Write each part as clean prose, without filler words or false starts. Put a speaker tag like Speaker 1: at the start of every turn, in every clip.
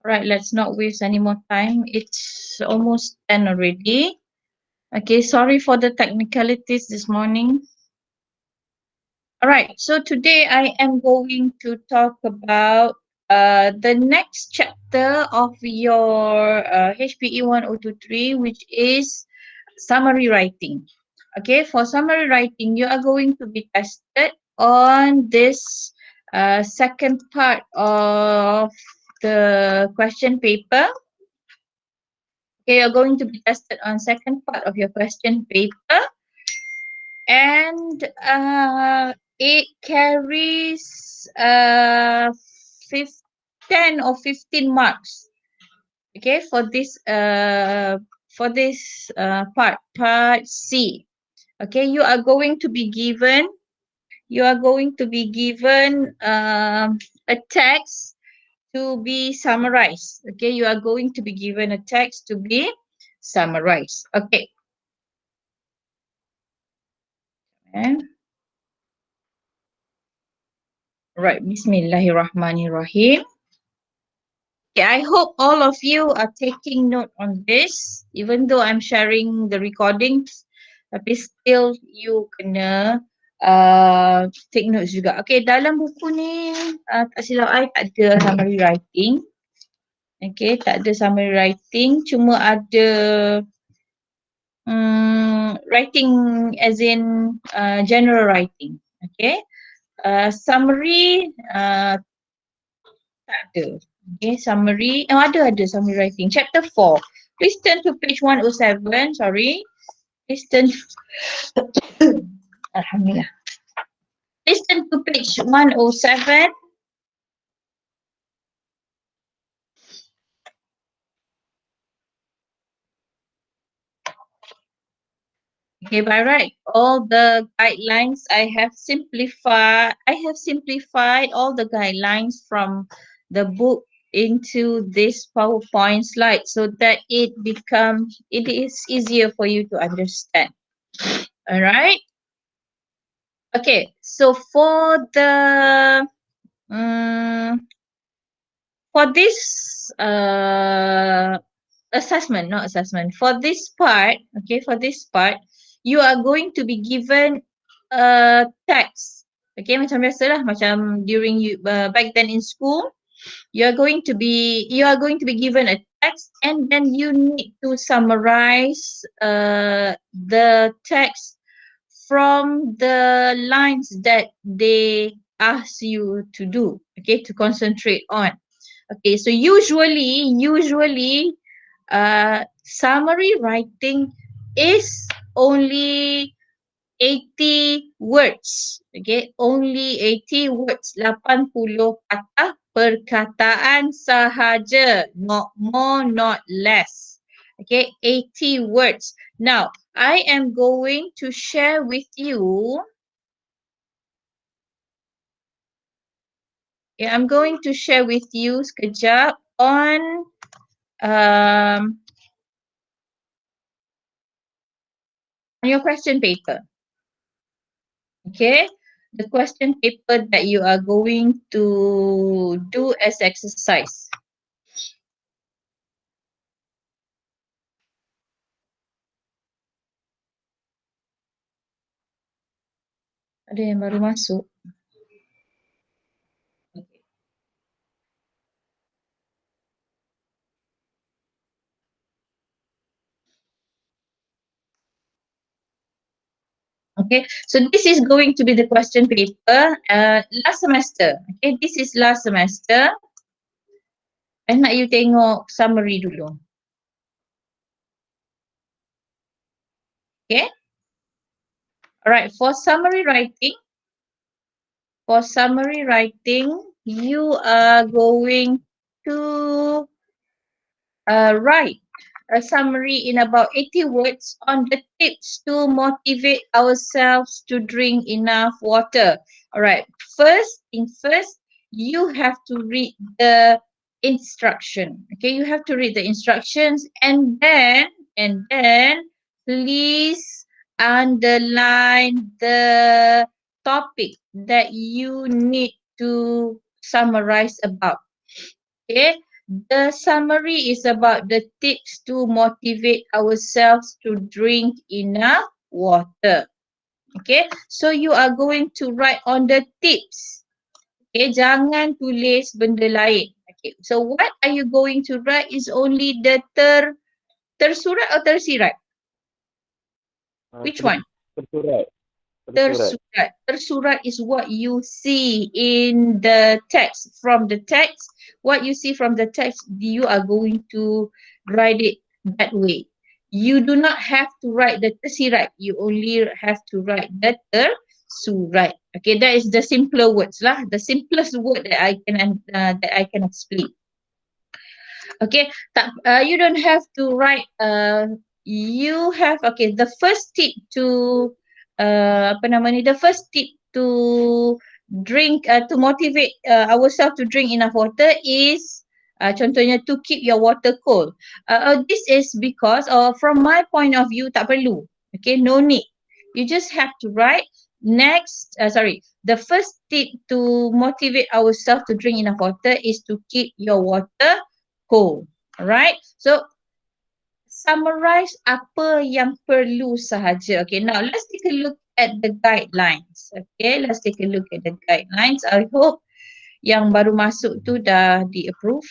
Speaker 1: Right, let's not waste any more time. It's almost 10 already. Okay, sorry for the technicalities this morning. All right, so today I am going to talk about the next chapter of your HPE 1023, which is summary writing. Okay, for summary writing, you are going to be tested on this second part of the question paper. Okay, you're going to be tested on second part of your question paper, and it carries 10 or 15 marks. Okay, for this part C. Okay, you are going to be given a text to be summarized. Okay, you are going to be given a text to be summarized. Okay. And right, Bismillahirrahmanirrahim. Okay, I hope all of you are taking note on this, even though I'm sharing the recordings, tapi still you kena take notes juga. Okay, dalam buku ni tak silap I tak ada summary writing. Okay, tak ada summary writing, cuma ada writing as in general writing. Okay, summary tak ada. Okay, summary. Oh, ada summary writing. Chapter 4. Please turn to page 107. Sorry. Please turn. Alhamdulillah. Please turn to page 107. Okay, by right, all the guidelines I have simplified all the guidelines from the book into this PowerPoint slide so that it is easier for you to understand. All right. Okay, so for the for this for this part, okay, for this part, you are going to be given a text. Okay, macam biasalah, macam during you back then in school, you are going to be given a text, and then you need to summarize the text from the lines that they ask you to do, okay, to concentrate on. Okay, so usually summary writing is only 80 words. Okay, only 80 words. 80 kata perkataan sahaja. Not more, not less. Okay, 80 words. Now, I am going to share with you. Okay, I'm going to share with you sekejap on your question paper. Okay, the question paper that you are going to do as exercise. Ada yang baru masuk. Okay, so this is going to be the question paper last semester. Okay, this is last semester. Nak you tengok summary dulu. Okay. Alright, for summary writing, you are going to write a summary in about 80 words on the tips to motivate ourselves to drink enough water. All right, first, you have to read the instruction. Okay, you have to read the instructions, and then please underline the topic that you need to summarize about. Okay, The summary is about the tips to motivate ourselves to drink enough water. Okay, so you are going to write on the tips. Okay, jangan tulis benda lain. Okay, so what are you going to write is only the tersurat or tersirat? Which one?
Speaker 2: Tersurat. Tersurat.
Speaker 1: Tersurat. Tersurat is what you see in the text. From the text, what you see from the text, you are going to write it that way. You do not have to write the tersirat. You only have to write the tersurat. Okay, that is the simpler words lah. The simplest word that I can explain. Okay, you don't have to write. You have, okay, the first tip to apa nama ni? The first tip to drink to motivate ourselves to drink enough water is contohnya to keep your water cold. This is because from my point of view tak perlu. Okay, no need. You just have to write the first tip to motivate ourselves to drink enough water is to keep your water cold. Alright, so summarize apa yang perlu sahaja. Okay, now let's take a look at the guidelines. Okay, let's take a look at the guidelines. I hope yang baru masuk tu dah di-approve.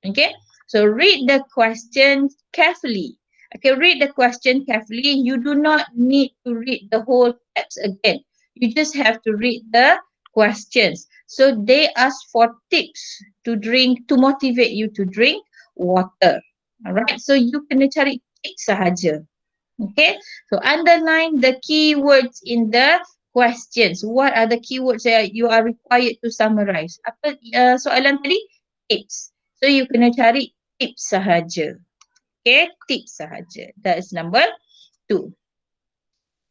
Speaker 1: Okay, so read the question carefully. Okay, read the question carefully. You do not need to read the whole text again. You just have to read the questions. So they ask for tips to motivate you to drink water. Alright, so you kena cari tips sahaja. Okay, so underline the keywords in the questions. What are the keywords that you are required to summarize? Apa soalan tadi? Tips. So you kena cari tips sahaja. Okay, tips sahaja. That is number 2.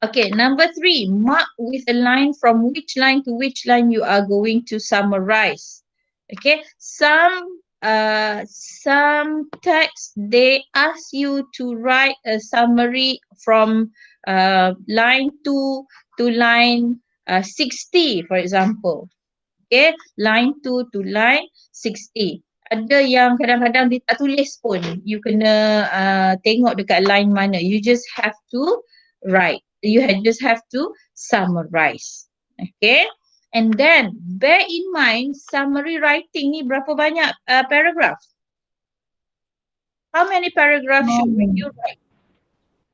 Speaker 1: Okay, number 3, mark with a line from which line to which line you are going to summarize. Okay, some text they ask you to write a summary from line 2 to line 60, for example. Okay, line 2 to line 60. Ada yang kadang-kadang dia tak tulis pun. You kena tengok dekat line mana. You just have to write. You just have to summarize. Okay. And then bear in mind summary writing ni berapa banyak paragraph? How many paragraphs should you write?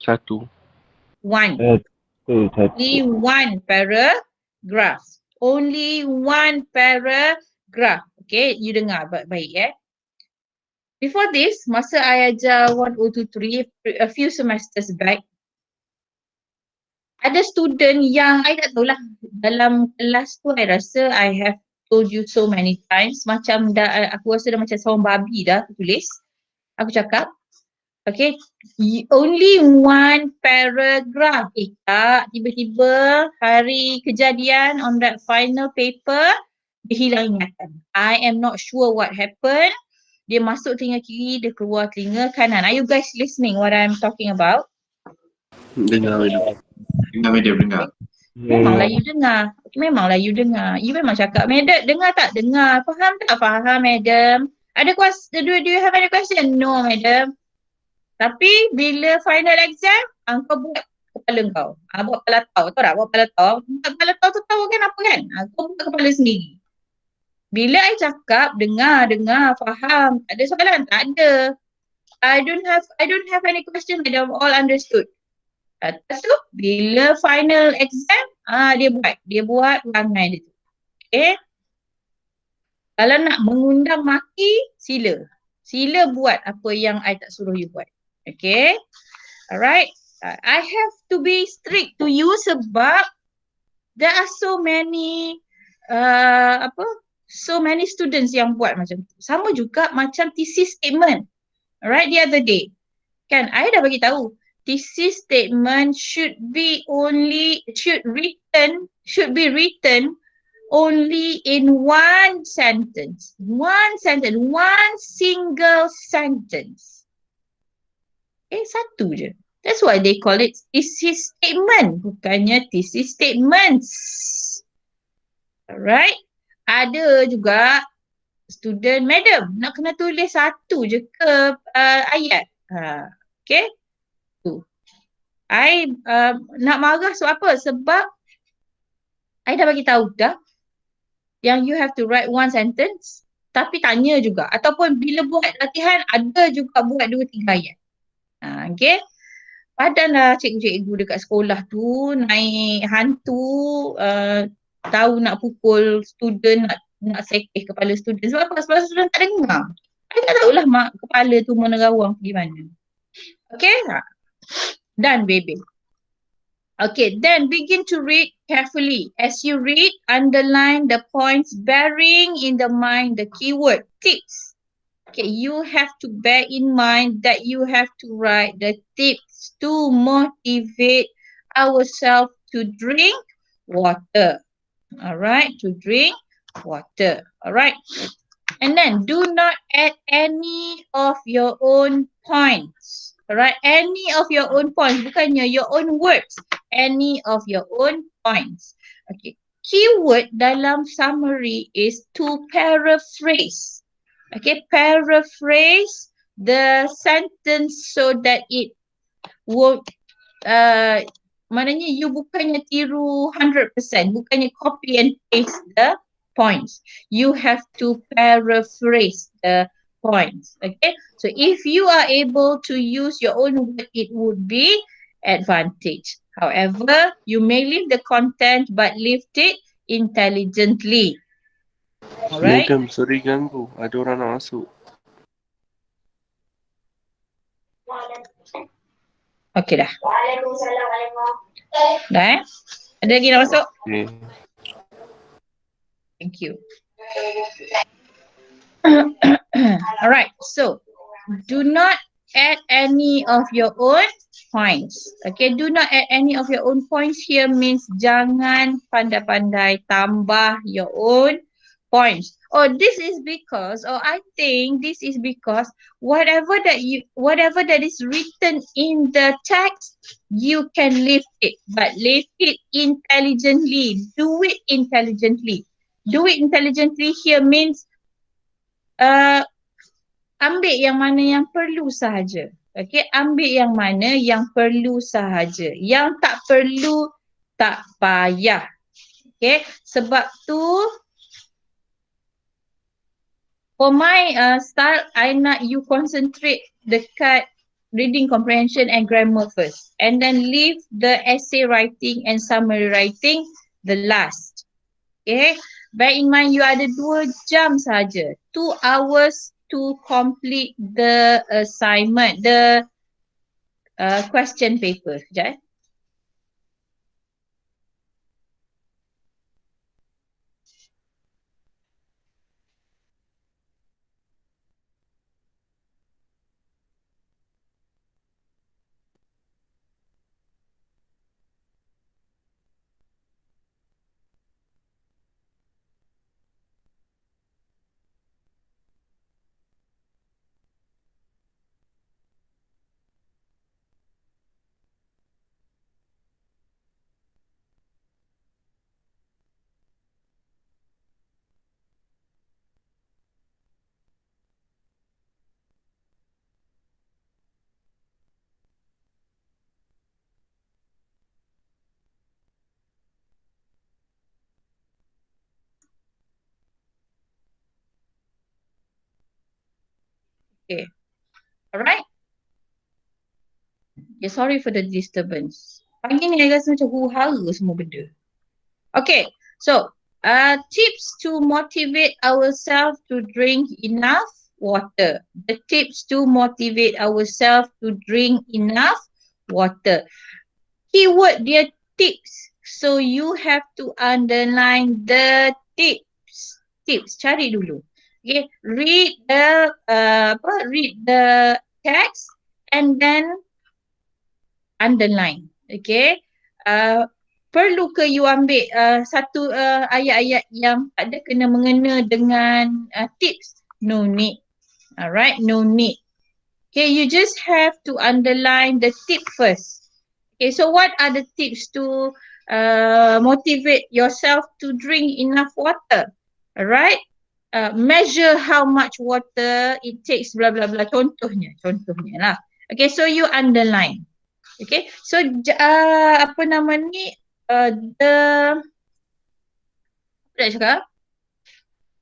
Speaker 2: 1.
Speaker 1: 1. Only 1 paragraph. Only 1 paragraph. Okay, you dengar baik-baik Before this, masa I ajar 1023 a few semesters back, ada student yang I tak tahulah dalam kelas tu I rasa I have told you so many times macam aku rasa dah macam seorang babi dah tulis. Aku cakap, okay, only 1 paragraph. Tak, tiba-tiba hari kejadian on that final paper, dia hilang ingatan. I am not sure what happened. Dia masuk telinga kiri, dia keluar telinga kanan. Are you guys listening what I'm talking about?
Speaker 2: Dengar.
Speaker 1: Memanglah you dengar. Memanglah you dengar. You memang cakap, madam, dengar tak? Dengar. Faham tak? Faham, madam. Do you have any question? No, madam. Tapi bila final exam, kau buat kepala kau. Buat kepala tau. Tahu tak buat kepala tau? Buat kepala tau tu tahu kan apa kan? Kau buat kepala sendiri. Bila I cakap, dengar, faham. Tak ada soalan? Tak ada. I don't have any question. They have all understood. Lepas tu, bila final exam, dia buat perangai dia tu. Okay. Kalau nak mengundang maki, sila. Sila buat apa yang I tak suruh you buat. Okay. Alright. I have to be strict to you sebab there are so many so many students yang buat macam tu. Sama juga macam thesis statement. Alright, the other day. Kan, I dah bagi tahu. Thesis statement should be written only in one sentence. One single sentence. Okay, satu je. That's why they call it thesis statement. Bukannya thesis statements. Alright. Ada juga student, madam, nak kena tulis satu je ke ayat? Okay, tu. I nak marah sebab apa? Sebab I dah bagi tahu dah yang you have to write one sentence, tapi tanya juga. Ataupun bila buat latihan, ada juga buat 2-3 ayat. Okay. Padanlah cikgu-cikgu dekat sekolah tu naik hantu, tahu nak pukul student, nak sekeh kepala student. Sebab apa? Sebab student tak dengar. I tak tahulah mak kepala tu menerawang pergi mana. Okay? Done, baby. Okay, then begin to read carefully. As you read, underline the points bearing in the mind the keyword tips. Okay, you have to bear in mind that you have to write the tips to motivate ourselves to drink water. Alright, to drink water. Alright. And then do not add any of your own points. Alright, any of your own points. Bukannya your own words. Any of your own points. Okay. Keyword dalam summary is to paraphrase. Okay, paraphrase the sentence so that it won't, maknanya you bukannya tiru 100%, bukannya copy and paste the points. You have to paraphrase the points. Okay, so if you are able to use your own word, it would be advantage. However, you may leave the content but lift it intelligently. Alright.
Speaker 2: Madam, sorry ganggu. Ada orang nak masuk.
Speaker 1: Okay dah. Dah Ada lagi nak masuk?
Speaker 2: Okay.
Speaker 1: Thank you. Alright, so do not add any of your own points. Okay, do not add any of your own points here means jangan pandai-pandai tambah your own points. Oh, this is because, I think this is because whatever that is written in the text, you can lift it, but lift it intelligently. Do it intelligently. Do it intelligently here means ambil yang mana yang perlu sahaja. Okay, ambil yang mana yang perlu sahaja. Yang tak perlu, tak payah. Okay, sebab tu for my style, I nak you concentrate dekat reading comprehension and grammar first. And then leave the essay writing and summary writing the last. Okay, bear in mind you ada 2 jam saja. 2 hours to complete the assignment, the question paper. Sekejap. Okay. Alright. Okay, sorry for the disturbance. Pagi ni I rasa macam huru-hara semua benda. Okay, so tips to motivate ourselves to drink enough water. The tips to motivate ourselves to drink enough water. Keyword dia tips. So you have to underline the tips. Tips, cari dulu. Okay, read the text and then underline. Okay, perlu ke you ambil satu ayat-ayat yang tak ada kena mengena dengan tips? No need. Alright, no need. Okay, you just have to underline the tip first. Okay, so what are the tips to motivate yourself to drink enough water? Alright, measure how much water it takes, blah blah blah. Contohnya lah. Okay, so you underline. Okay, so apa nama ni, the apa nak cakap,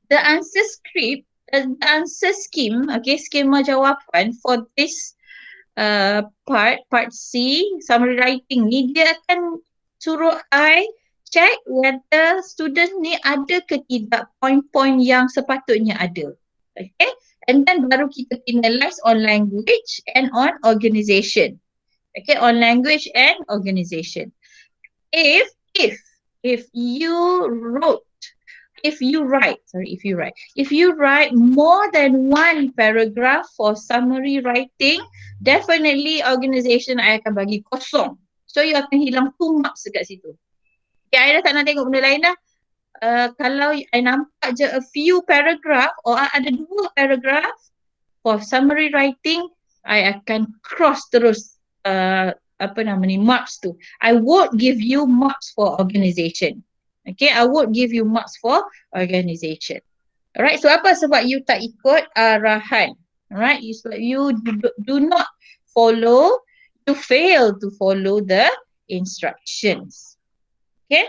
Speaker 1: the answer script, the answer scheme, okay, skema jawapan for this part C, summary writing ni, dia akan suruh I check whether student ni ada ke tidak point-point yang sepatutnya ada. Okay, and then baru kita finalize on language and on organization. Okay, on language and organization. If you wrote, if you write more than one paragraph for summary writing, definitely organization I akan bagi kosong. So you akan hilang 2 marks dekat situ. Okay, I dah tak nak tengok benda lain dah. Kalau I nampak je a few paragraph or ada 2 paragraph for summary writing, I akan cross terus marks tu. I won't give you marks for organization. Okay, I won't give you marks for organization. Alright, so apa? Sebab you tak ikut arahan. Alright, you do not follow, you fail to follow the instructions. Okay,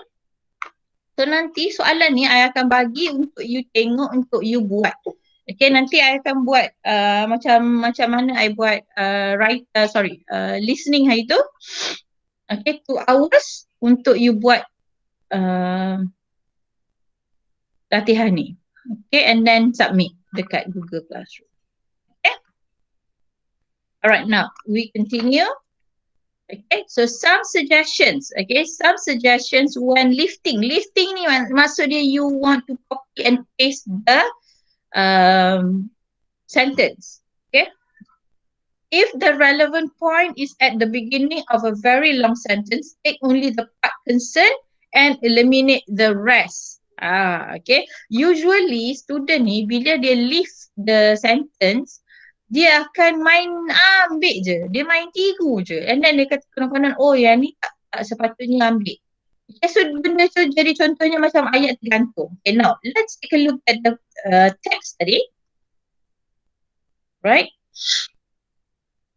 Speaker 1: so nanti soalan ni I akan bagi untuk you tengok, untuk you buat. Okay, nanti I akan buat macam mana I buat listening hari tu. Okay, 2 hours untuk you buat latihan ni. Okay, and then submit dekat Google Classroom. Okay. Alright, now we continue. Okay, so some suggestions. Okay, some suggestions when lifting. Lifting ni maksudnya you want to copy and paste the sentence. Okay, if the relevant point is at the beginning of a very long sentence, take only the part concerned and eliminate the rest. Okay, usually student ni bila dia lift the sentence, dia akan main ambil je, dia main tiru je, and then dia kata konon-konon, oh yang ni tak sepatutnya ambil. Okay, so benda tu jadi contohnya macam ayat tergantung. Okay, now let's take a look at the text tadi. Right?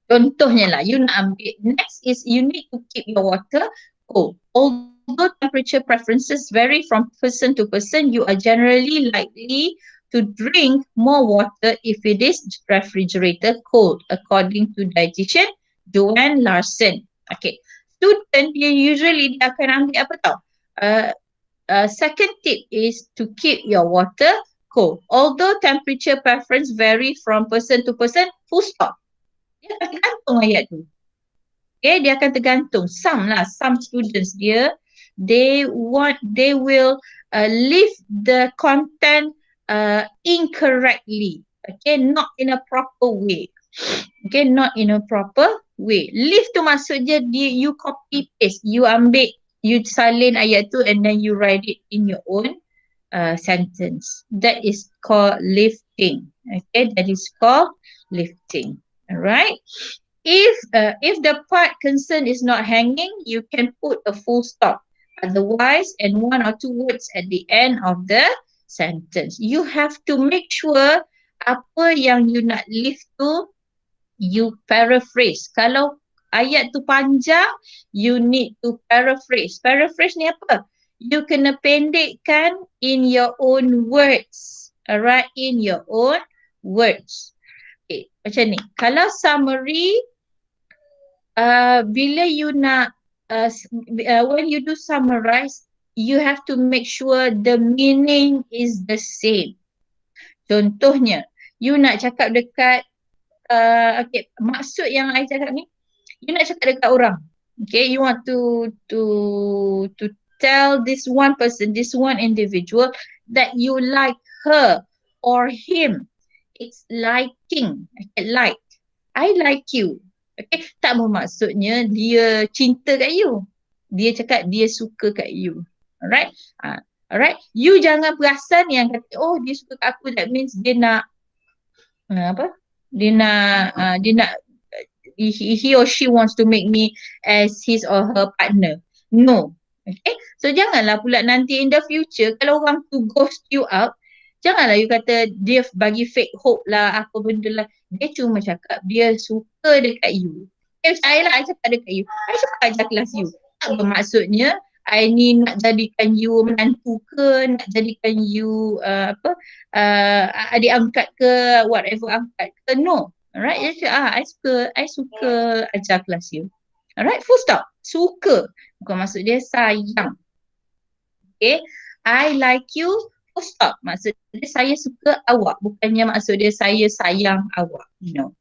Speaker 1: Contohnya lah, you nak ambil. Next is you need to keep your water cold. Although temperature preferences vary from person to person, you are generally likely to drink more water if it is refrigerated cold, according to dietitian Joanne Larson. Okay, student dia usually dia akan ambil apa tau? Second tip is to keep your water cold. Although temperature preference vary from person to person, full stop. Dia akan tergantung ayat tu. Okay, dia akan tergantung. Some students they will leave the content incorrectly. Okay, not in a proper way. Okay, not in a proper way. Leave tu maksudnya you copy paste, you ambil, you salin ayat tu and then you write it in your own sentence. That is called lifting. Okay, that is called lifting. Alright. If the part concerned is not hanging, you can put a full stop. Otherwise, and 1 or 2 words at the end of the sentence. You have to make sure apa yang you nak lift tu, you paraphrase. Kalau ayat tu panjang, you need to paraphrase. Paraphrase ni apa? You kena pendekkan in your own words. Alright, in your own words. Okay, macam ni. Kalau summary, bila you nak, when you do summarize, you have to make sure the meaning is the same. Contohnya, you nak cakap dekat, okay, maksud yang I cakap ni, you nak cakap dekat orang. Okay, you want to tell this one person, this one individual that you like her or him. It's liking. Okay, like. I like you. Okay, tak bermaksudnya dia cinta kat you. Dia cakap dia suka kat you. Alright? Alright? You jangan perasan yang kata, oh dia suka kat aku, that means dia nak he or she wants to make me as his or her partner. No. Okay? So janganlah pula nanti in the future kalau orang tu ghost you out, Janganlah you kata dia bagi fake hope lah, apa benda lah. Dia cuma cakap dia suka dekat you. Saya lah, I cakap dekat you. I suka ajar kelas you. Tak bermaksudnya I ni nak jadikan you menantu ke, nak jadikan you adik angkat ke, whatever angkat ke. No. Alright, I suka ajar kelas you. Alright, full stop. Suka. Bukan maksud dia sayang. Okay. I like you, full stop. Maksud dia saya suka awak. Bukannya maksud dia saya sayang awak. No.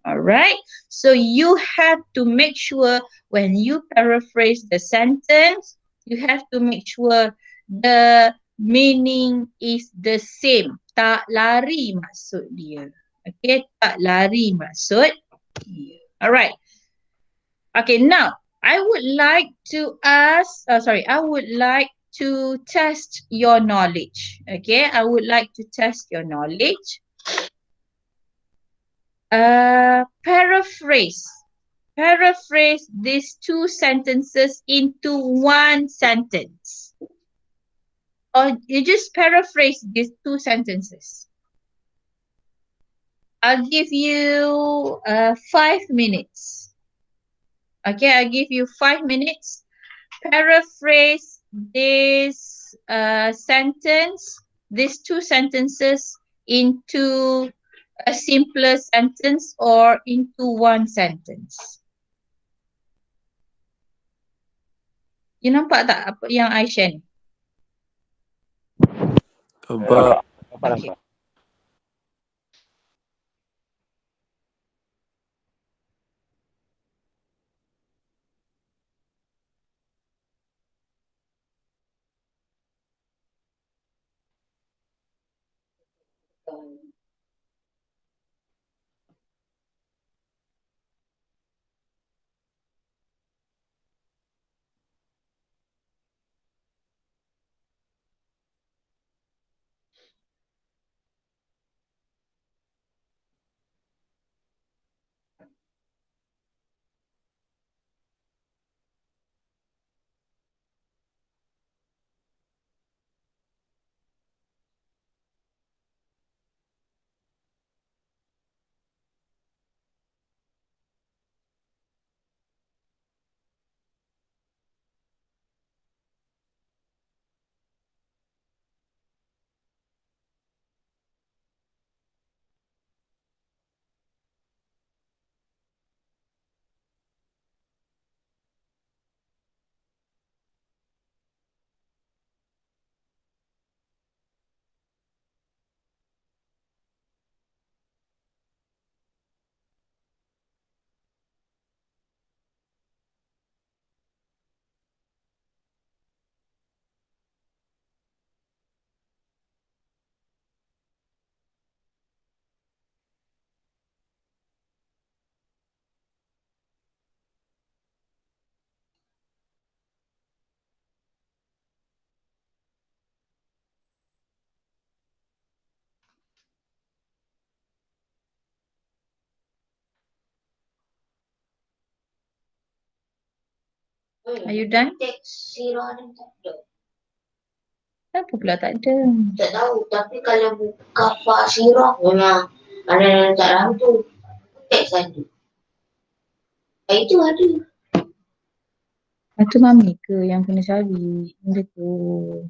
Speaker 1: Alright. So you have to make sure when you paraphrase the sentence, you have to make sure the meaning is the same. Tak lari maksud dia. Okay. Tak lari maksud dia. Alright. Okay. Now, I would like to test your knowledge. Okay, I would like to test your knowledge. Paraphrase these two sentences into one sentence. Or you just paraphrase these two sentences. I'll give you 5 minutes. Okay, I'll give you 5 minutes. Paraphrase this these two sentences into a simpler sentence or into one sentence. You nampak tak apa yang I share ni?
Speaker 2: Nampak.
Speaker 1: Okay. Are you done? Kenapa pula tak ada?
Speaker 3: Tak tahu, tapi kalau buka Pak Sirah memang ada yang tak dalam tu. Teks ada. Itu ada.
Speaker 1: Itu mami ke yang kena cari benda tu?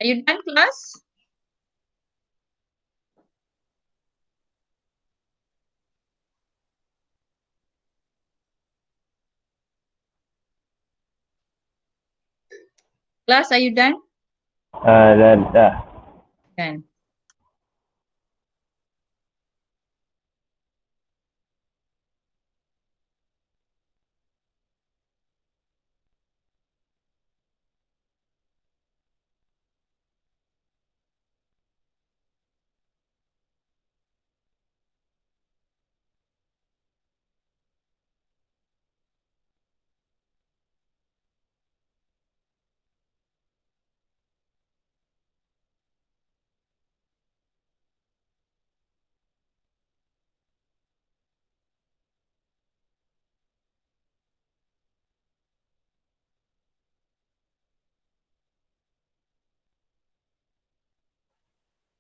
Speaker 1: Are you done, class? Class, are you done?
Speaker 2: Dah.
Speaker 1: Done.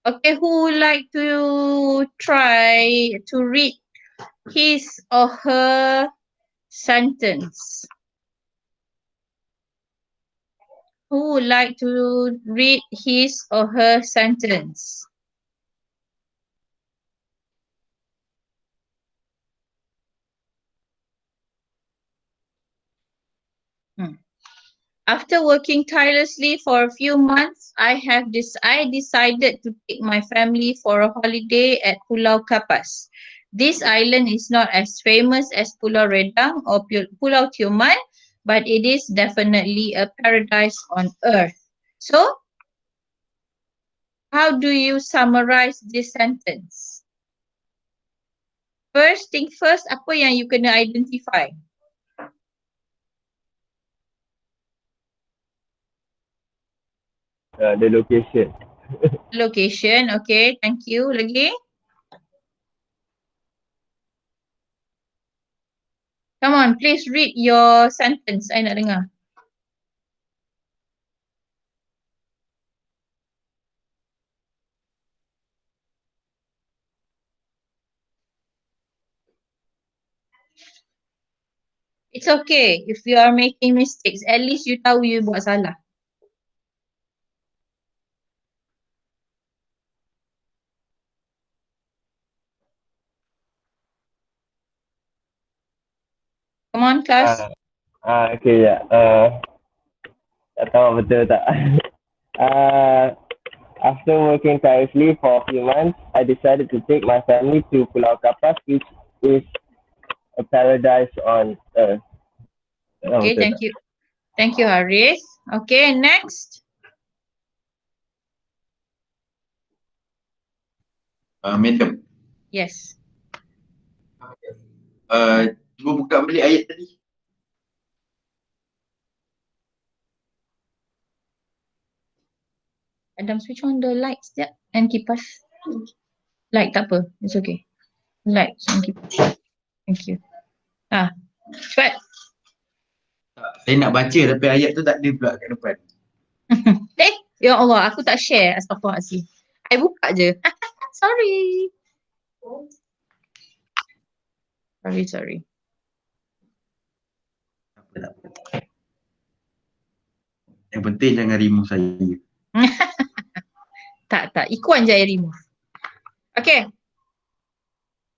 Speaker 1: Okay, who would like to try to read his or her sentence? Who would like to read his or her sentence? After working tirelessly for a few months, I decided to take my family for a holiday at Pulau Kapas. This island is not as famous as Pulau Redang or Pulau Tioman, but it is definitely a paradise on earth. So, how do you summarize this sentence? First thing first, apa yang you kena identify?
Speaker 2: The location.
Speaker 1: Location, okay, thank you. Lagi? Come on, please read your sentence. I nak dengar. It's okay if you are making mistakes. At least you tahu you buat salah. Come on, class.
Speaker 2: Okay, ya. Tak tahu betul tak. After working tirelessly for a few months, I decided to take my family to Pulau Kapas, which is a paradise on earth.
Speaker 1: Okay, thank you. Thank you, Haris. Okay, next.
Speaker 4: Madam,
Speaker 1: Yes.
Speaker 4: cuba buka balik ayat tadi.
Speaker 1: Adam, switch on the lights sekejap and kipas. Light tak apa. It's okay. Lights and kipas. Thank you. Cepat.
Speaker 4: Saya nak baca tapi ayat tu tak ada pula kat depan.
Speaker 1: Ya Allah, aku tak share. Astaghfirullahaladzim. I buka je. Sorry. Sorry.
Speaker 4: Tak apa. Yang penting jangan remove saya.
Speaker 1: Tak. Ikuan je I remove. Okay.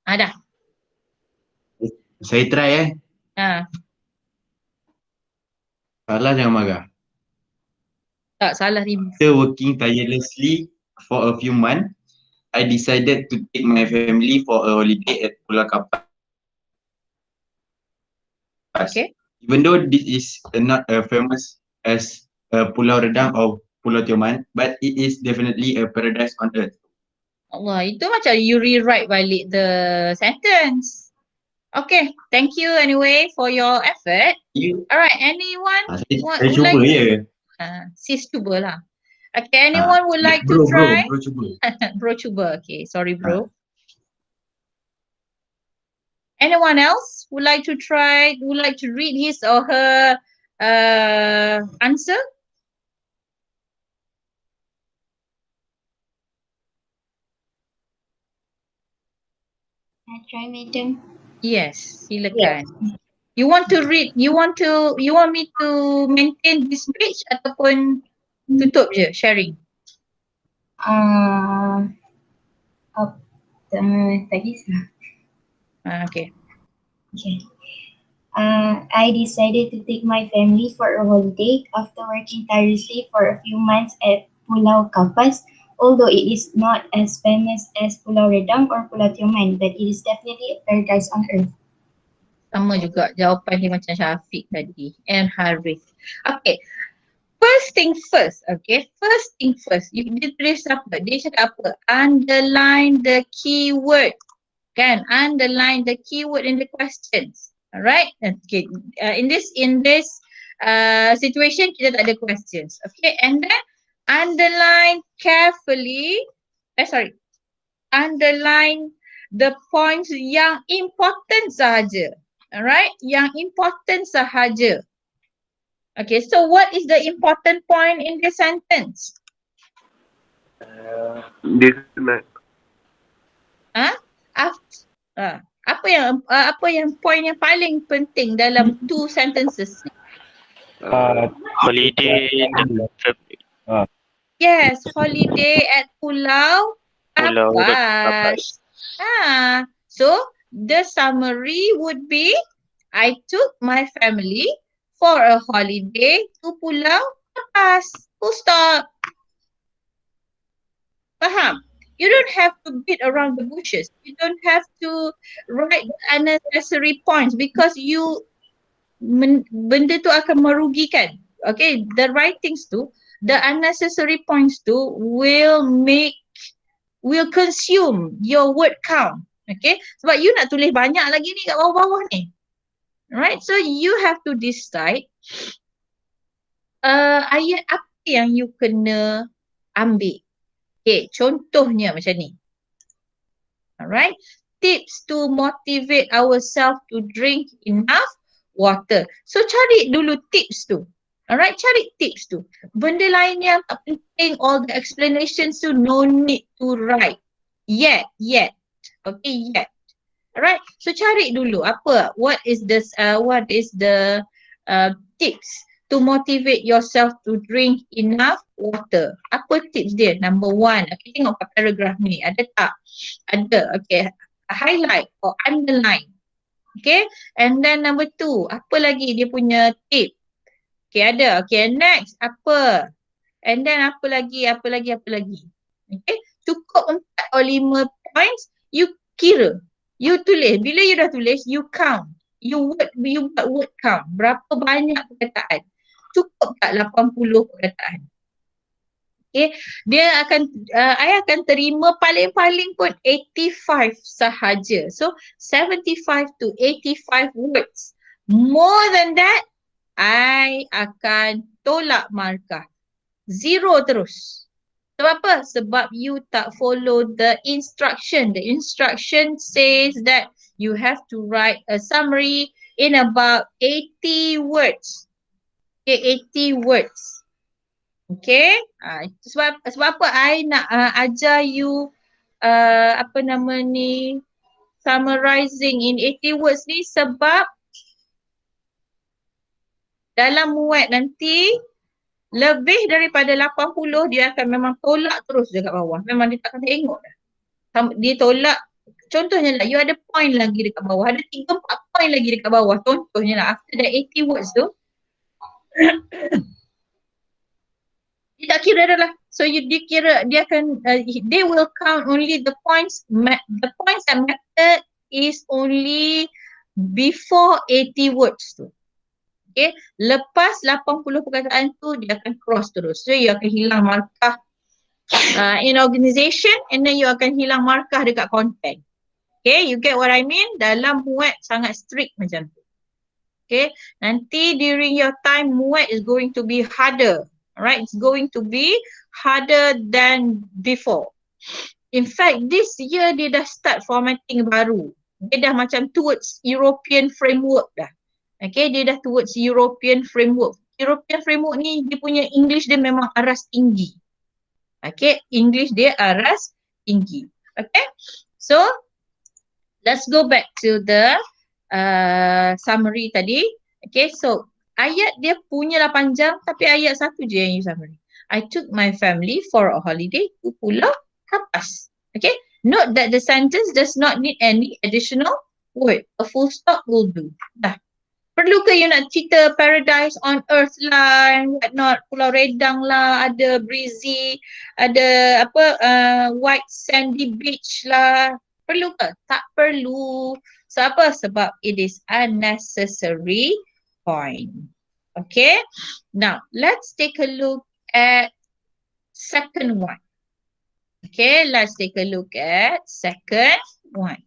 Speaker 1: Dah.
Speaker 4: Saya try Salah jangan marah.
Speaker 1: Tak, salah remove.
Speaker 4: After working tirelessly for a few months, I decided to take my family for a holiday at Pulau Kapas.
Speaker 1: Okay.
Speaker 4: Even though this is not famous as Pulau Redang or Pulau Tioman, but it is definitely a paradise on earth.
Speaker 1: Allah, itu macam you rewrite balik the sentence. Okay, thank you anyway for your effort. Alright, anyone
Speaker 4: Saya cuba je.
Speaker 1: Sis cuba lah. Okay, anyone would like to try?
Speaker 4: Bro cuba.
Speaker 1: Bro cuba, okay. Sorry bro. Anyone else would like to try, would like to read his or her answer?
Speaker 5: I try, madam.
Speaker 1: Yes, silakan. You want to read, you want me to maintain this page ataupun tutup je sharing?
Speaker 5: Uh, tak kisah.
Speaker 1: Okay.
Speaker 5: Okay. I decided to take my family for a holiday after working tirelessly for a few months at Pulau Kapas. Although it is not as famous as Pulau Redang or Pulau Tioman, but it is definitely a paradise on earth.
Speaker 1: Sama juga jawapan dia macam Syafiq tadi and Harith. Okay. First thing first, okay. First thing first. Dia tulis apa? Dia cakap apa? Underline the keyword. Kan? Underline the keyword in the questions. Alright? Okay. In this situation, kita tak ada questions. Okay. And then underline carefully. Underline the points yang important sahaja. Alright? Yang important sahaja. Okay, so what is the important point in the sentence?
Speaker 2: This is not.
Speaker 1: Apa yang point yang paling penting dalam two sentences ni?
Speaker 6: Holiday in the
Speaker 1: Yes, holiday at Pulau Kapas. So the summary would be, I took my family for a holiday to Pulau Kapas. Full stop. Faham? You don't have to beat around the bushes. You don't have to write unnecessary points because benda tu akan merugikan. Okay, the writings tu, the unnecessary points tu will consume your word count. Okay, sebab you nak tulis banyak lagi ni kat bawah-bawah ni. Right, so you have to decide ayat apa yang you kena ambil. Okay, contohnya macam ni. Alright, tips to motivate ourselves to drink enough water. So cari dulu tips tu. Alright, cari tips tu. Benda lain yang tak penting, all the explanations tu no need to write. Yet. Okay, yet. Alright, so cari dulu apa, what is the tips to motivate yourself to drink enough water. Apa tips dia? Number one, okay, tengok kat paragraph ni, ada tak? Ada, okay. Highlight or underline. Okay, and then number two, apa lagi dia punya tip? Okay, ada. Okay, next, apa? And then apa lagi? Okay, cukup 4 or 5 points, you kira. You tulis. Bila you dah tulis, you count. You buat word count. Berapa banyak perkataan. Cukup tak 80 perkataan? Okay, I akan terima paling-paling pun 85 sahaja. So 75 to 85 words. More than that, I akan tolak markah. 0 terus. Sebab apa? Sebab you tak follow the instruction. The instruction says that you have to write a summary in about 80 words. Okay, 80 words. Okay, sebab apa I nak ajar you summarizing in 80 words ni, sebab dalam muat nanti lebih daripada 80 dia akan memang tolak terus dekat bawah. Memang dia takkan tengok dah. Dia tolak, contohnya lah, you ada point lagi dekat bawah, ada 3-4 point lagi dekat bawah. Contohnya lah, after that 80 words tu, dia tak kira dah lah. So dia kira, dia akan, they will count only the points that matter is only before 80 words tu. Okay, lepas 80 perkataan tu dia akan cross terus. So you akan hilang markah in organization, and then you akan hilang markah dekat content. Okay, you get what I mean? Dalam muat sangat strict macam tu. Okay, nanti during your time muat is going to be harder. Alright, it's going to be harder than before. In fact, this year dia dah start formatting baru. Dia dah macam towards European framework dah. Okay, dia dah towards European framework. European framework ni dia punya English dia memang aras tinggi. Okay, English dia aras tinggi. Okay, so let's go back to the summary tadi. Okay, so ayat dia punya lah panjang, tapi ayat satu je yang you summary. I took my family for a holiday to Pulau Kapas. Okay. Note that the sentence does not need any additional word. A full stop will do. Dah. Perlu ke you nak cerita paradise on earth lah and what not, Pulau Redang lah, ada breezy, ada apa white sandy beach lah. Perlu ke? Tak perlu. Sebab apa? Sebab it is unnecessary point. Okay. Now, let's take a look at second one. Okay, let's take a look at second one.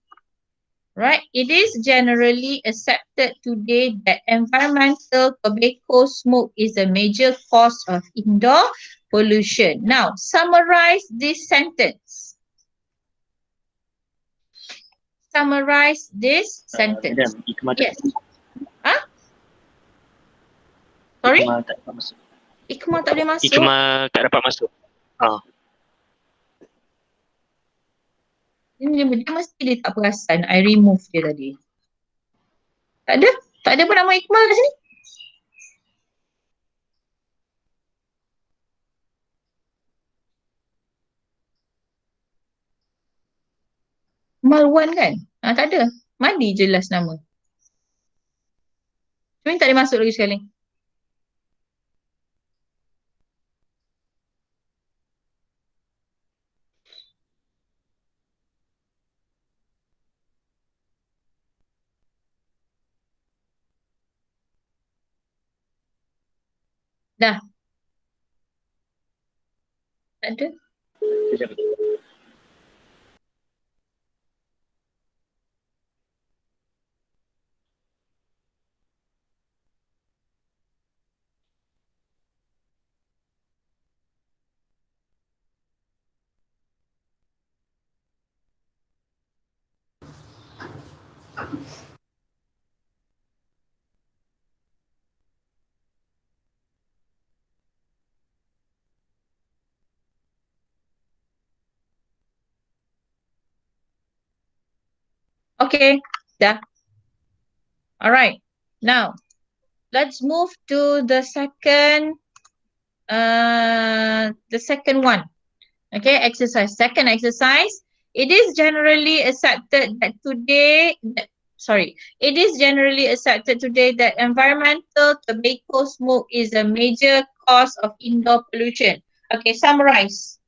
Speaker 1: Right, it is generally accepted today that environmental tobacco smoke is a major cause of indoor pollution. Now, summarize this sentence. Summarize this sentence.
Speaker 6: Madam, Ikmah tak
Speaker 1: Yes. Huh? Sorry?
Speaker 6: Ikmah tak dapat masuk.
Speaker 1: Ikmah tak boleh masuk?
Speaker 6: Ikmah tak dapat masuk.
Speaker 1: Dia mesti dia tak perasan. I remove dia tadi. Tak ada? Tak ada pun nama Ikmal kat sini? Malwan kan? Tak ada. Madi jelas nama. Cuma tak ada masuk lagi sekali. Dah. Tak ada.
Speaker 6: Sekejap.
Speaker 1: Okay. Dah. Alright. Now, let's move to the second one. Okay, exercise. Second exercise. It is generally accepted that today, it is generally accepted today that environmental tobacco smoke is a major cause of indoor pollution. Okay, summarize.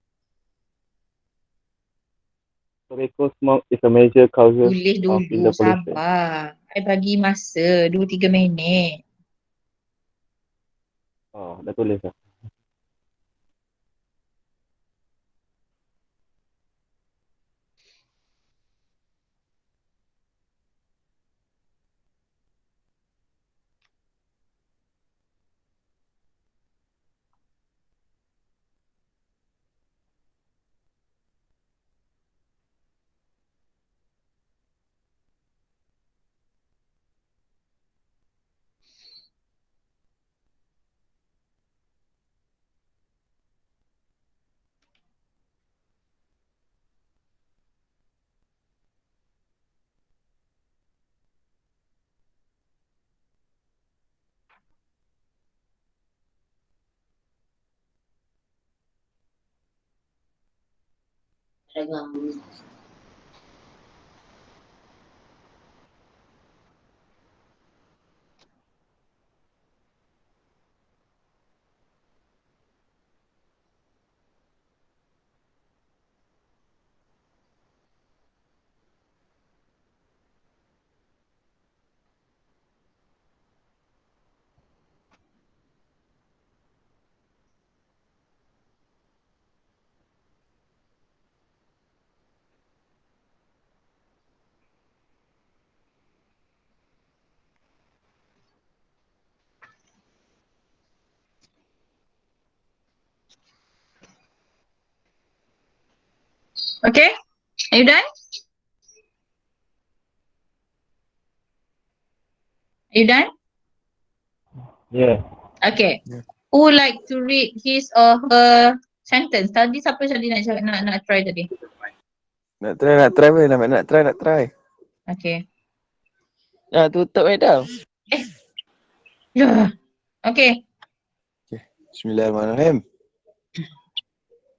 Speaker 2: Tobacco smoke is a major cause
Speaker 1: Tulis
Speaker 2: of
Speaker 1: dulu,
Speaker 2: indoor pollution.
Speaker 1: sabar. I bagi masa 2-3 minit.
Speaker 2: Oh, dah tulis dah.
Speaker 3: Dengar.
Speaker 1: Okay, are you done? Are you done?
Speaker 2: Yeah.
Speaker 1: Okay.
Speaker 6: Yeah.
Speaker 1: Who would like to read his or her sentence? Tadi siapa tadi nak try tadi?
Speaker 7: Nak try weh, nak try.
Speaker 1: Okay.
Speaker 7: Tutup dah.
Speaker 1: Yeah. Okay.
Speaker 7: Bismillahirrahmanirrahim.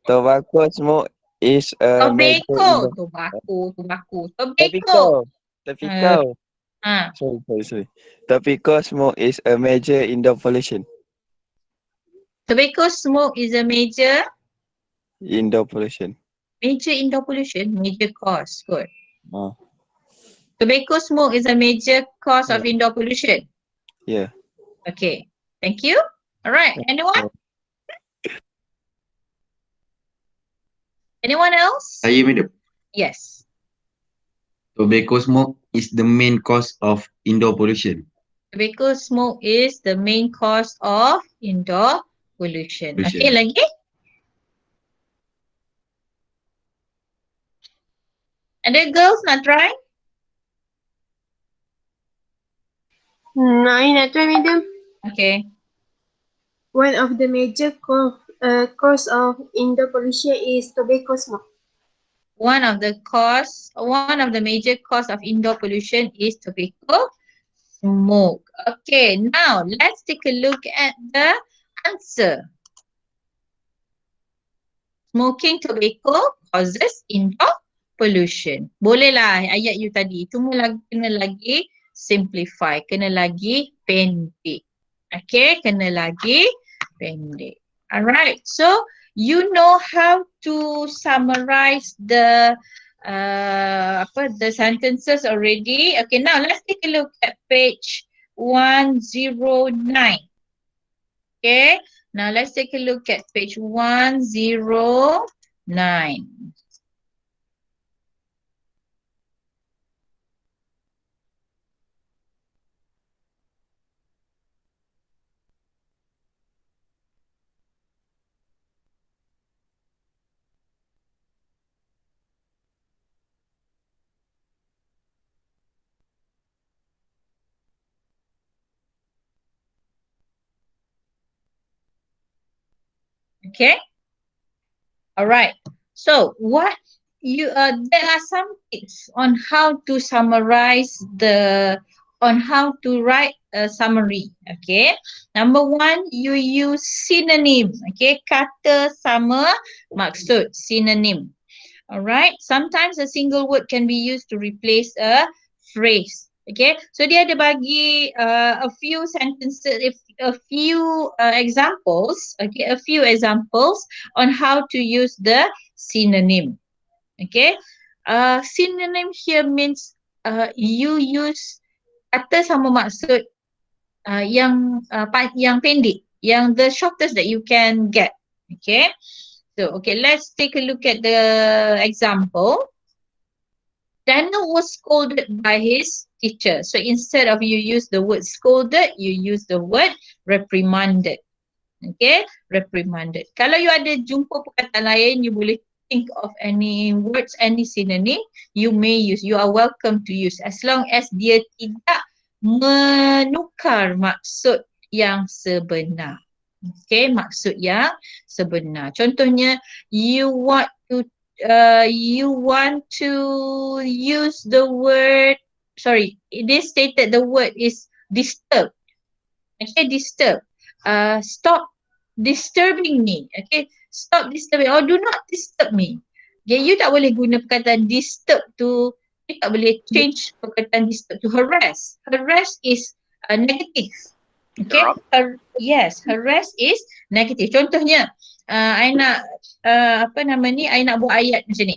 Speaker 7: Tobacco smoke is a major in
Speaker 1: Tobacco.
Speaker 7: the
Speaker 1: Tobacco.
Speaker 7: tobacco.
Speaker 1: Uh,
Speaker 7: Tobacco.
Speaker 1: ah.
Speaker 7: Sorry. Tobacco smoke is a major indoor pollution.
Speaker 1: Tobacco smoke is a major
Speaker 7: Indoor pollution.
Speaker 1: indoor pollution, major cause. Good.
Speaker 7: Ah,
Speaker 1: Tobacco smoke is a major cause of indoor pollution.
Speaker 7: yeah.
Speaker 1: Okay. Thank you. All right. Anyone? Anyone else?
Speaker 4: Saya, madam.
Speaker 1: Yes.
Speaker 4: Tobacco smoke is the main cause of indoor pollution.
Speaker 1: Tobacco smoke is the main cause of indoor pollution. Okay, lagi? Ada girls nak try?
Speaker 8: I nak try, madam.
Speaker 1: Okay.
Speaker 8: One of the major cause of indoor pollution is tobacco smoke.
Speaker 1: One of the major cause of indoor pollution is tobacco smoke. Okay, now let's take a look at the answer. Smoking tobacco causes indoor pollution. Bolehlah ayat you tadi. Cuma kena lagi simplify. Kena lagi pendek. Okay, kena lagi pendek. Alright, so you know how to summarize the sentences already. Okay, now let's take a look at page 109. Okay, now let's take a look at page 109. Okay. All right. So there are some tips on how to summarize on how to write a summary. Okay. Number one, you use synonym. Okay. Kata sama maksud, synonym. All right. Sometimes a single word can be used to replace a phrase. Okay, so dia ada bagi a few sentences, a few examples. Okay, a few examples on how to use the synonym. Okay, synonym here means you use kata sama maksud yang pendek, yang the shortest that you can get. Okay, so okay, let's take a look at the example. Daniel was scolded by his teacher. So instead of you use the word scolded, you use the word reprimanded. Okay, reprimanded. Kalau you ada jumpa perkataan lain, you boleh think of any words, any synonym, you may use. You are welcome to use as long as dia tidak menukar maksud yang sebenar. Okay, maksud yang sebenar. Contohnya, you want to use the word, sorry, they stated the word is disturb. Okay, disturb. Stop disturbing me. Okay, stop disturbing or do not disturb me. Okay, you tak boleh guna perkataan disturb tu, you tak boleh change perkataan disturb to harass. Harass is negative. Okay, yes, harass is negative. Contohnya, I nak I nak buat ayat macam ni.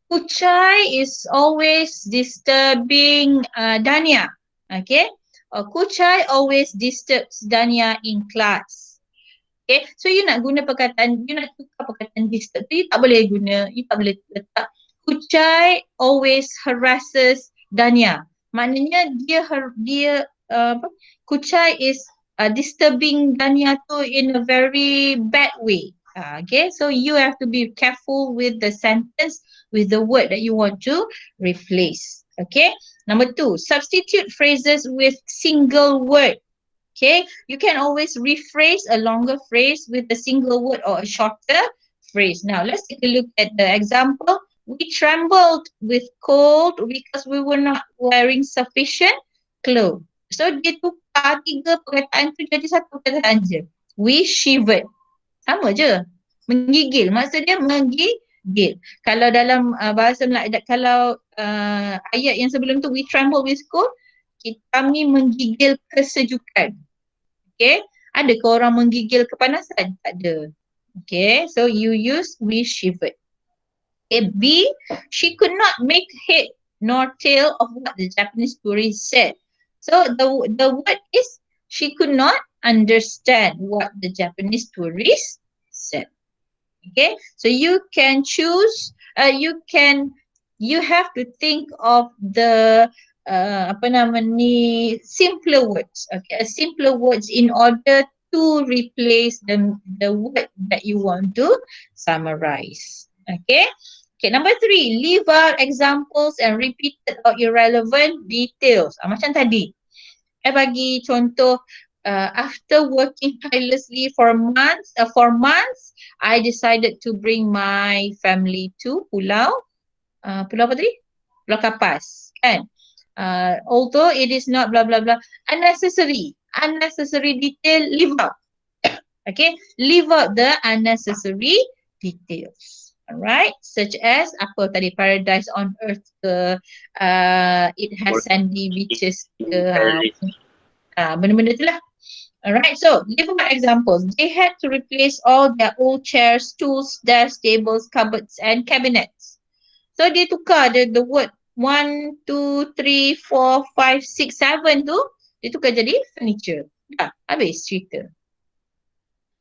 Speaker 1: Kucai is always disturbing Dania. Okay, Kucai always disturbs Dania in class. Okay, so you nak guna perkataan, you nak tukar perkataan disturb tu, you tak boleh guna, you tak boleh letak Kucai always harasses Dania. Maknanya Kucai is disturbing Dania tu in a very bad way. Okay, so you have to be careful with the sentence, with the word that you want to replace. Okay, number two, substitute phrases with single word. Okay, you can always rephrase a longer phrase with a single word or a shorter phrase. Now, let's take a look at the example. We trembled with cold because we were not wearing sufficient clothes. So, dia tukar tukar 3 perkataan tu jadi satu perkataan je. We shivered. Sama je. Menggigil. Maksud dia menggigil. Kalau dalam bahasa Melayu, kalau ayat yang sebelum tu, we tremble with cold, kami menggigil kesejukan. Okay. Adakah orang menggigil kepanasan? Tak ada. Okay. So you use we shivered. Okay. B, she could not make head nor tail of what the Japanese tourist said. So the word is she could not understand what the Japanese tourist said. Okay, so you can choose. You have to think of the simpler words. Okay, simpler words in order to replace the word that you want to summarize. Okay. Okay, number 3, leave out examples and repeated or irrelevant details. Macam tadi. Bagi contoh, after working tirelessly for months, I decided to bring my family to Pulau apa tadi? Pulau Kapas, kan? Although it is not blah blah blah, unnecessary detail, leave out. Okay, leave out the unnecessary details. Alright, such as apa tadi, paradise on earth ke, it has sandy beaches ke, benda-benda tu lah. Alright, so give me examples. They had to replace all their old chairs, stools, desks, tables, cupboards and cabinets. So dia tukar the word 1, 2, 3, 4, 5, 6, 7 tu, dia tukar jadi furniture. Dah, habis cerita.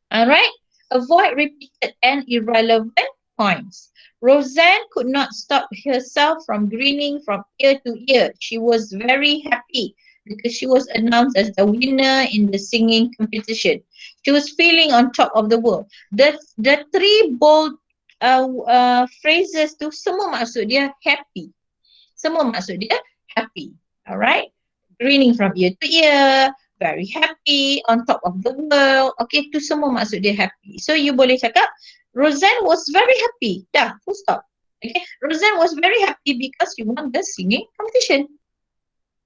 Speaker 1: Alright, avoid repeated and irrelevant points. Roseanne could not stop herself from grinning from ear to ear. She was very happy because she was announced as the winner in the singing competition. She was feeling on top of the world. The 3 bold phrases tu semua maksud dia happy. Semua maksud dia happy. Alright? Grinning from ear to ear, very happy, on top of the world. Okay, tu semua maksud dia happy. So you boleh cakap, Roseanne was very happy. Dah, full stop. Okay, Roseanne was very happy because she won the singing competition.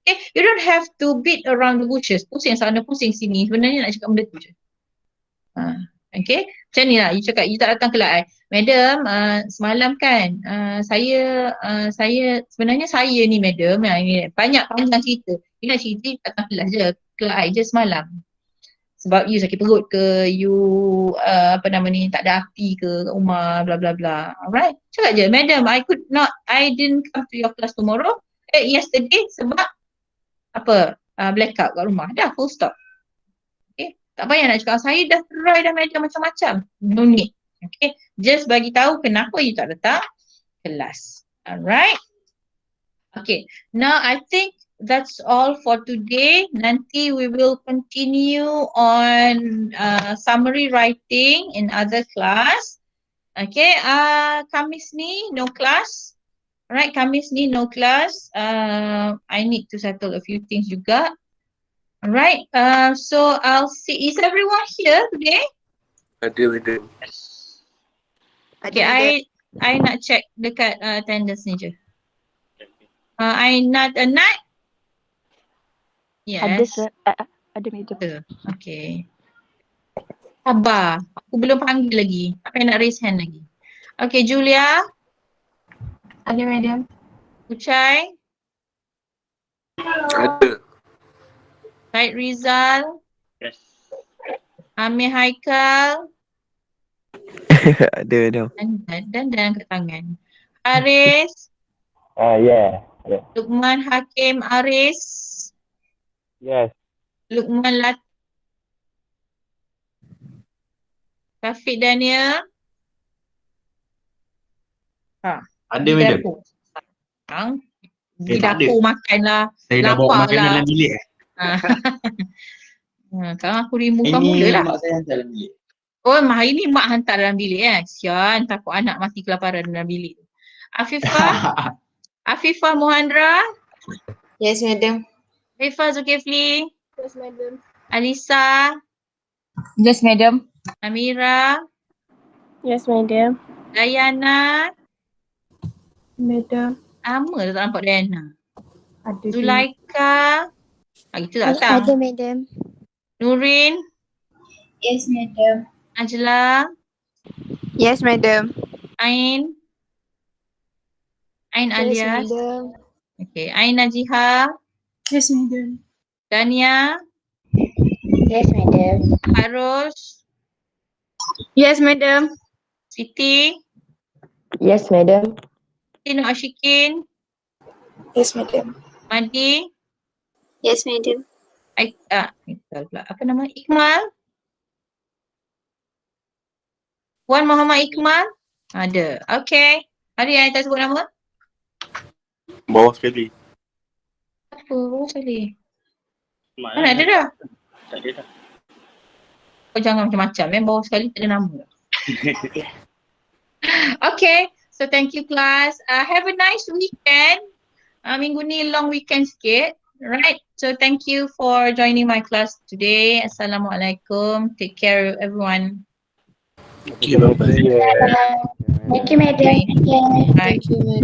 Speaker 1: Okay, you don't have to beat around the bushes. Pusing sana, pusing sini. Sebenarnya nak cakap benda tu je. Okay, macam ni lah. You cakap, you tak datang kelas. Madam, semalam kan, saya sebenarnya saya ni madam, banyak panjang cerita. You nak cerita, you datang kelas je. Kelas je semalam. Sebab you sakit perut ke, you tak ada api ke kat rumah, bla bla bla. Alright, cakap je, madam, I didn't come to your class tomorrow. Yesterday sebab blackout kat rumah. Dah, full stop. Okay, tak payah nak cakap, saya dah try dah madam macam-macam. No need. Okay, just bagi tahu kenapa you tak datang kelas. Alright. Okay, now I think that's all for today. Nanti we will continue on summary writing in other class. Okay, Khamis ni no class. Alright, Khamis ni no class. I need to settle a few things juga. Alright, so I'll see. Is everyone here today?
Speaker 7: Ada.
Speaker 1: Okay, I nak check dekat attendance ni je. I not a night. Yes.
Speaker 9: Ada sir. Ada madam.
Speaker 1: Okay. Sabar. Aku belum panggil lagi. Apa nak raise hand lagi? Okay, Julia.
Speaker 8: Ada madam.
Speaker 1: Ucai.
Speaker 7: Ada.
Speaker 1: Said Rizal.
Speaker 6: Yes.
Speaker 1: Amir Haikal.
Speaker 7: Ada.
Speaker 1: Dan angkat tangan. Aris.
Speaker 2: Yeah.
Speaker 1: Lukman Hakim Aris.
Speaker 2: Yes.
Speaker 1: Lukman Taufik Daniel.
Speaker 4: Ada madam.
Speaker 1: Di
Speaker 4: tak ada.
Speaker 1: dapur makanlah.
Speaker 4: Saya dah bawa
Speaker 1: Lapar
Speaker 4: makanan
Speaker 1: lah.
Speaker 4: dalam bilik.
Speaker 1: Sekarang aku remove mula
Speaker 4: Ini
Speaker 1: lah.
Speaker 4: mak saya hantar dalam bilik.
Speaker 1: Oh, hari ni mak hantar dalam bilik Sian, takut anak mati kelaparan dalam bilik. Afifah Muhandra.
Speaker 8: Yes, madam.
Speaker 1: Afifah Zulkifli.
Speaker 8: Yes, madam.
Speaker 1: Alisa.
Speaker 9: Yes, madam.
Speaker 1: Amira.
Speaker 8: Yes, madam.
Speaker 1: Dayana.
Speaker 8: Madam.
Speaker 1: Lama dah tak nampak Dayana.
Speaker 8: Ada.
Speaker 1: Zulaika. Itu tak datang.
Speaker 10: Ada, madam.
Speaker 1: Nurin,
Speaker 5: Yes, madam.
Speaker 1: Najla,
Speaker 9: Yes, madam.
Speaker 1: Ain. Ain
Speaker 10: Yes,
Speaker 1: alias.
Speaker 10: madam.
Speaker 1: Okay, Ain Najiha,
Speaker 8: Yes, madam.
Speaker 1: Dania,
Speaker 3: Yes, madam.
Speaker 1: Haros,
Speaker 8: Yes, madam.
Speaker 1: Siti,
Speaker 3: Yes, madam.
Speaker 1: Tino Ashikin,
Speaker 9: Yes, madam.
Speaker 1: Madi,
Speaker 10: Yes, madam.
Speaker 1: Ikmal pula. Apa nama? Ikmal? Wan Muhammad Ikmal? Ada. Okay. Ada yang tak sebut nama?
Speaker 6: Bawah sekali.
Speaker 1: Apa? Baru sekali. Mana ada dah?
Speaker 6: Tak ada dah.
Speaker 1: Kau jangan macam-macam. Baru sekali tak ada nama. Okay. So thank you class. Have a nice weekend. Minggu ni long weekend sikit. Right. So thank you for joining my class today. Assalamualaikum. Take care everyone.
Speaker 6: Okay, bye-bye.
Speaker 3: Thank you, madam.
Speaker 1: Bye.
Speaker 10: Thank you, madam.